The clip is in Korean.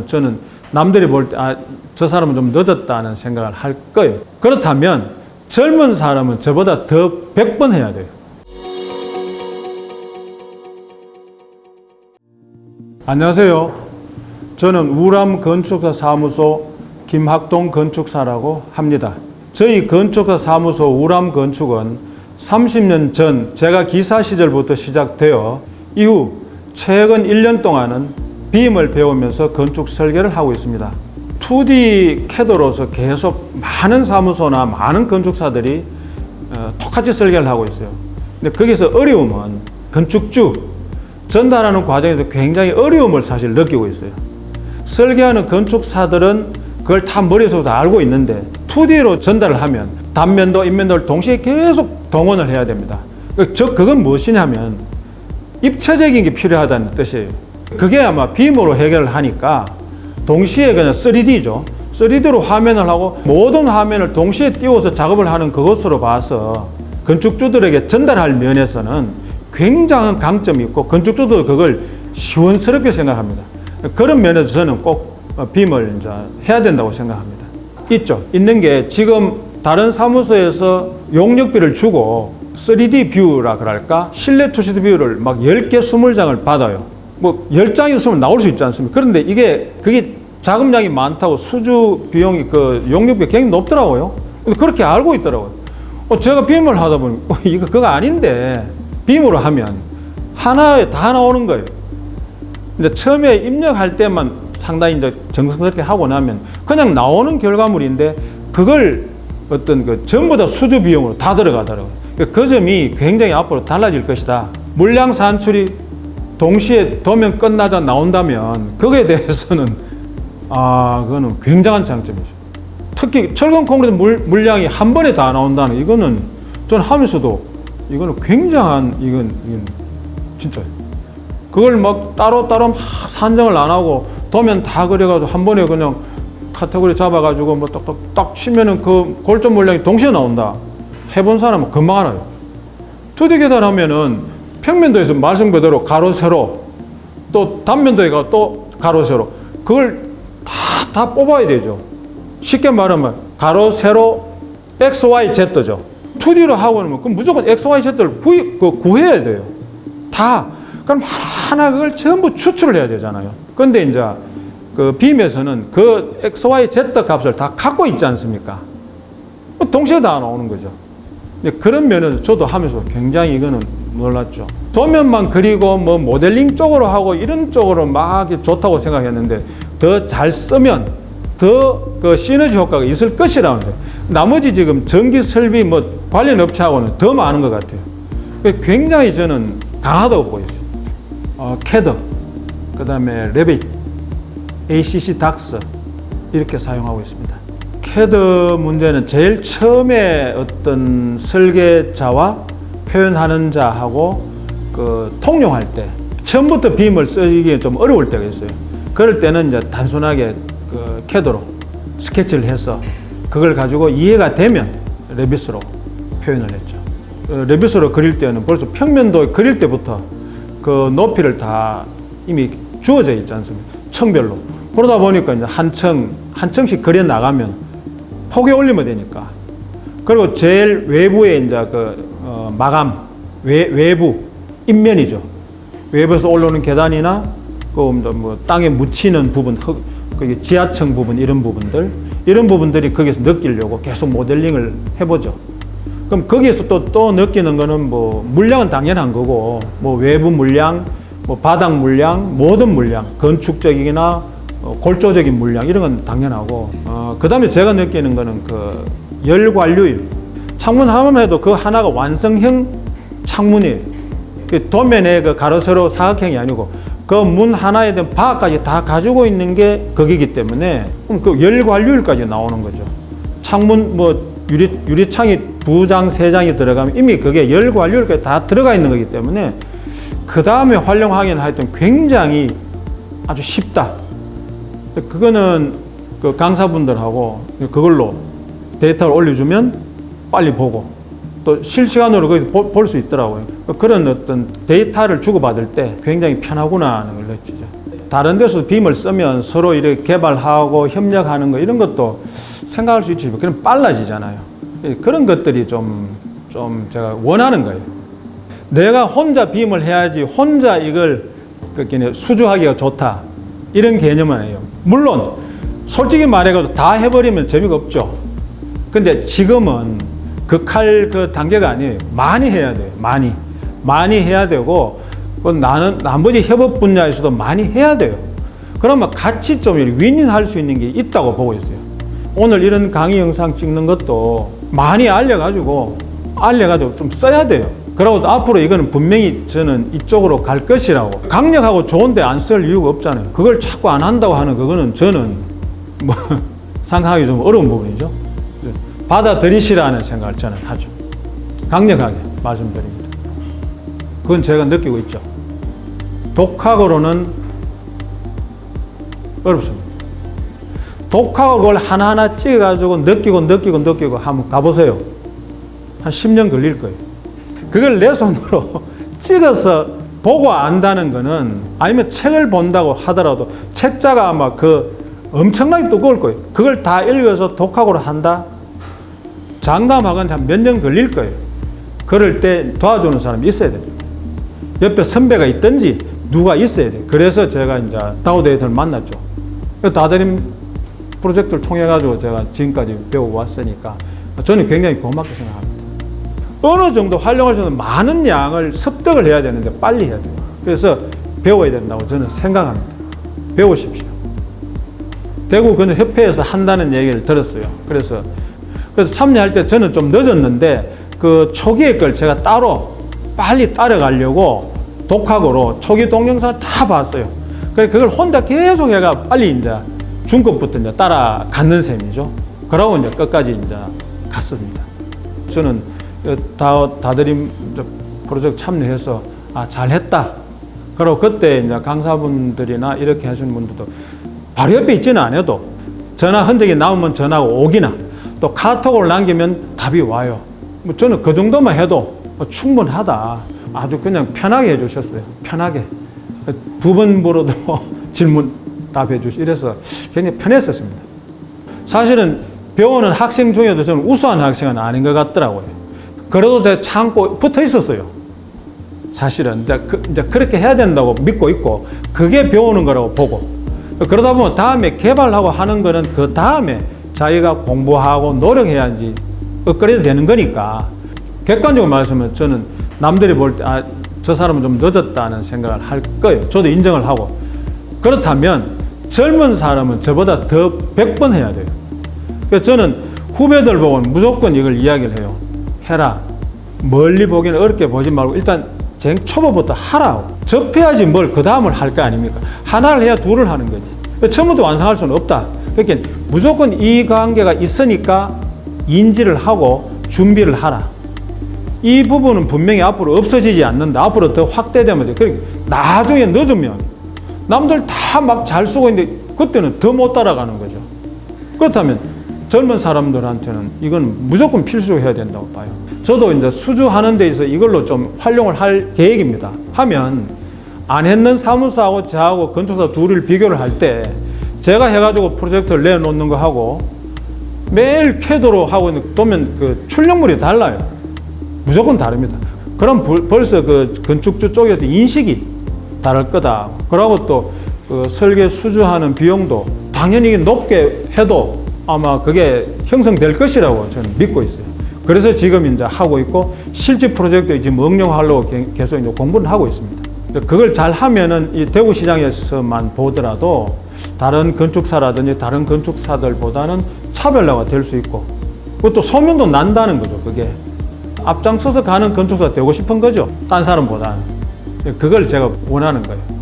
저는 남들이 볼 때 저 사람은 좀 늦었다는 생각을 할 거예요. 그렇다면 젊은 사람은 저보다 더 100번 해야 돼요. 안녕하세요. 저는 우람 건축사 사무소 김학동 건축사라고 합니다. 저희 건축사 사무소 우람 건축은 30년 전 제가 기사 시절부터 시작되어 이후 최근 1년 동안은 빔을 배우면서 건축 설계를 하고 있습니다. 2D 캐드로서 계속 많은 사무소나 많은 건축사들이 똑같이 설계를 하고 있어요. 근데 거기서 어려움은 건축주 전달하는 과정에서 굉장히 어려움을 사실 느끼고 있어요. 설계하는 건축사들은 그걸 다 머릿속에서 다 알고 있는데 2D로 전달을 하면 단면도 인면도를 동시에 계속 동원을 해야 됩니다. 그건 무엇이냐면 입체적인 게 필요하다는 뜻이에요. 그게 아마 빔으로 해결을 하니까 동시에 그냥 3D죠. 3D로 화면을 하고 모든 화면을 동시에 띄워서 작업을 하는 그것으로 봐서 건축주들에게 전달할 면에서는 굉장한 강점이 있고 건축주도 그걸 시원스럽게 생각합니다. 그런 면에서 저는 꼭 빔을 이제 해야 된다고 생각합니다. 있죠. 있는 게 지금 다른 사무소에서 용역비를 주고 3D 뷰라 그럴까? 실내 투시드 뷰를 막 10개, 20장을 받아요. 뭐 10장이 있으면 나올 수 있지 않습니까? 그런데 그게 자금량이 많다고 수주 비용이 용역비가 굉장히 높더라고요. 근데 그렇게 알고 있더라고요. 제가 빔을 하다 보니 그거 아닌데 빔으로 하면 하나에 다 나오는 거예요. 근데 처음에 입력할 때만 상당히 이제 정성스럽게 하고 나면 그냥 나오는 결과물인데 그걸 전부 다 수주 비용으로 다 들어가더라고요. 그 점이 굉장히 앞으로 달라질 것이다. 물량 산출이 동시에 도면 끝나자 나온다면 거기에 대해서는 그거는 굉장한 장점이죠. 특히 철근 콘크리트 물량이 한 번에 다 나온다는 이거는 전 하면서도 이거는 굉장한 이건 진짜 그걸 막 따로따로 산정을 안 하고 도면 다 그려가지고 한 번에 그냥 카테고리 잡아가지고 뭐 딱딱 치면은 그 골조 물량이 동시에 나온다. 해본 사람은 금방 알아요. 2D 계산하면은 평면도에서 말씀 그대로 가로 세로 또 단면도에 가 또 가로 세로 그걸 다 뽑아야 되죠. 쉽게 말하면 가로 세로 X, Y, Z죠. 2D로 하고는 그럼 무조건 X, Y, Z를 구해야 돼요. 다. 그럼 하나 그걸 전부 추출을 해야 되잖아요. 근데 이제 그 빔에서는 그 X, Y, Z 값을 다 갖고 있지 않습니까? 동시에 다 나오는 거죠. 그런 면에서 저도 하면서 굉장히 이거는 놀랐죠. 도면만 그리고 뭐 모델링 쪽으로 하고 이런 쪽으로 막 좋다고 생각했는데 더 잘 쓰면 더 그 시너지 효과가 있을 것이라는 거예요. 나머지 지금 전기 설비 뭐 관련 업체하고는 더 많은 것 같아요. 굉장히 저는 강하다고 보였어요. 캐드, 그 다음에 레빗, ACC 닥스 이렇게 사용하고 있습니다. 캐드 문제는 제일 처음에 어떤 설계자와 표현하는 자하고 통용할 때 처음부터 빔을 쓰기에 좀 어려울 때가 있어요. 그럴 때는 이제 단순하게 캐드로 스케치를 해서 그걸 가지고 이해가 되면 레빗으로 표현을 했죠. 레빗으로 그릴 때는 벌써 평면도 그릴 때부터 그 높이를 다 이미 주어져 있지 않습니까? 층별로. 그러다 보니까 이제 한 층씩 그려 나가면 폭에 올리면 되니까. 그리고 제일 외부에 이제 마감, 외부, 인면이죠. 외부에서 올라오는 계단이나 뭐 땅에 묻히는 부분, 지하층 부분, 이런 부분들이 거기서 느끼려고 계속 모델링을 해보죠. 그럼 거기에서 또 느끼는 거는 뭐 물량은 당연한 거고, 뭐 외부 물량, 뭐 바닥 물량, 모든 물량, 건축적이나 골조적인 물량 이런 건 당연하고, 그 다음에 제가 느끼는 거는 열 관료율. 창문 하나만 해도 그 하나가 완성형 창문이에요. 도면에 가로 세로 사각형이 아니고 그 문 하나에 대한 바까지 다 가지고 있는 게 거기기 때문에 그럼 그 열 관료율까지 나오는 거죠. 창문 뭐 유리창이 2장, 3장이 들어가면 이미 그게 열 관료율까지 다 들어가 있는 거기 때문에 그 다음에 활용하기는 하여튼 굉장히 아주 쉽다. 그거는 그 강사분들하고 그걸로 데이터를 올려주면 빨리 보고 또 실시간으로 거기서 볼 수 있더라고요. 그런 어떤 데이터를 주고받을 때 굉장히 편하구나 하는 걸 느끼죠. 다른 데서 빔을 쓰면 서로 이렇게 개발하고 협력하는 거 이런 것도 생각할 수 있지. 그럼 빨라지잖아요. 그런 것들이 좀 제가 원하는 거예요. 내가 혼자 빔을 해야지 혼자 이걸 수주하기가 좋다. 이런 개념은 아니에요. 물론 솔직히 말해서 다 해버리면 재미가 없죠. 근데 지금은 그 단계가 아니에요. 많이 해야 돼요. 많이 해야 되고, 나는 나머지 협업 분야에서도 많이 해야 돼요. 그러면 같이 좀 윈윈할 수 있는 게 있다고 보고 있어요. 오늘 이런 강의 영상 찍는 것도 많이 알려가지고 좀 써야 돼요. 그리고 앞으로 이거는 분명히 저는 이쪽으로 갈 것이라고. 강력하고 좋은데 안 쓸 이유가 없잖아요. 그걸 자꾸 안 한다고 하는 그거는 저는 상상하기 좀 어려운 부분이죠. 받아들이시라는 생각을 저는 하죠. 강력하게 말씀드립니다. 그건 제가 느끼고 있죠. 독학으로는 어렵습니다. 독학을 그걸 하나하나 찍어가지고 느끼고 한번 가보세요. 한 10년 걸릴 거예요. 그걸 내 손으로 찍어서 보고 안다는 거는, 아니면 책을 본다고 하더라도 책자가 아마 엄청나게 두꺼울 거예요. 그걸 다 읽어서 독학으로 한다? 장담하건 한 몇 년 걸릴 거예요. 그럴 때 도와주는 사람이 있어야 돼요. 옆에 선배가 있든지 누가 있어야 돼요. 그래서 제가 이제 다우데이터를 만났죠. 다드림 프로젝트를 통해가지고 제가 지금까지 배워왔으니까 저는 굉장히 고맙게 생각합니다. 어느 정도 활용할 수 있는 많은 양을 습득을 해야 되는데 빨리 해야 돼요. 그래서 배워야 된다고 저는 생각합니다. 배우십시오. 대구 건축협회에서 한다는 얘기를 들었어요. 그래서 참여할 때 저는 좀 늦었는데 그 초기의 걸 제가 따로 빨리 따라가려고 독학으로 초기 동영상 다 봤어요. 그래서 그걸 혼자 계속 해가 빨리 이제 중급부터 이제 따라갔는 셈이죠. 그러고 이제 끝까지 이제 갔습니다. 저는 다드림 프로젝트 참여해서 잘했다. 그리고 그때 이제 강사분들이나 이렇게 하시는 분들도 바로 옆에 있지는 않아도 전화 흔적이 나오면 전화가 오기나 또 카톡을 남기면 답이 와요. 저는 그 정도만 해도 충분하다. 아주 그냥 편하게 해주셨어요. 편하게. 두 번 물어도 질문 답해 주시. 이래서 굉장히 편했었습니다. 사실은 배우는 학생 중에도 저는 우수한 학생은 아닌 것 같더라고요. 그래도 제가 참고 붙어 있었어요. 사실은 이제 그렇게 해야 된다고 믿고 있고, 그게 배우는 거라고 보고, 그러다 보면 다음에 개발하고 하는 거는 그 다음에 자기가 공부하고 노력해야지 업그레이드 되는 거니까. 객관적으로 말하면 저는 남들이 볼 때 저 사람은 좀 늦었다는 생각을 할 거예요. 저도 인정을 하고. 그렇다면 젊은 사람은 저보다 더 100번 해야 돼요. 그래서 저는 후배들 보고 무조건 이걸 이야기를 해요. 해라. 멀리 보기는 어렵게 보지 말고 일단 초보부터 하라고. 접해야지 뭘 그 다음을 할 거 아닙니까? 하나를 해야 둘을 하는 거지. 처음부터 완성할 수는 없다. 그러니까 무조건 이 관계가 있으니까 인지를 하고 준비를 하라. 이 부분은 분명히 앞으로 없어지지 않는다. 앞으로 더 확대되면 돼. 그러니까 나중에 늦으면 남들 다 막 잘 쓰고 있는데 그때는 더 못 따라가는 거죠. 그렇다면 젊은 사람들한테는 이건 무조건 필수해야 된다고 봐요. 저도 이제 수주하는 데 있어서 이걸로 좀 활용을 할 계획입니다. 하면 안 했는 사무소하고 저하고 건축사 둘을 비교를 할 때 제가 해가지고 프로젝트를 내놓는 거 하고 매일 쾌도로 하고 보면 그 출력물이 달라요. 무조건 다릅니다. 그럼 벌써 그 건축주 쪽에서 인식이 다를 거다. 그러고 또 그 설계 수주하는 비용도 당연히 높게 해도 아마 그게 형성될 것이라고 저는 믿고 있어요. 그래서 지금 이제 하고 있고 실제 프로젝트 지금 응용하려고 계속 이제 공부를 하고 있습니다. 그걸 잘 하면은 이 대구 시장에서만 보더라도 다른 건축사라든지 다른 건축사들보다는 차별화가 될 수 있고, 그것도 소문도 난다는 거죠. 그게 앞장서서 가는 건축사 되고 싶은 거죠. 딴 사람보다는. 그걸 제가 원하는 거예요.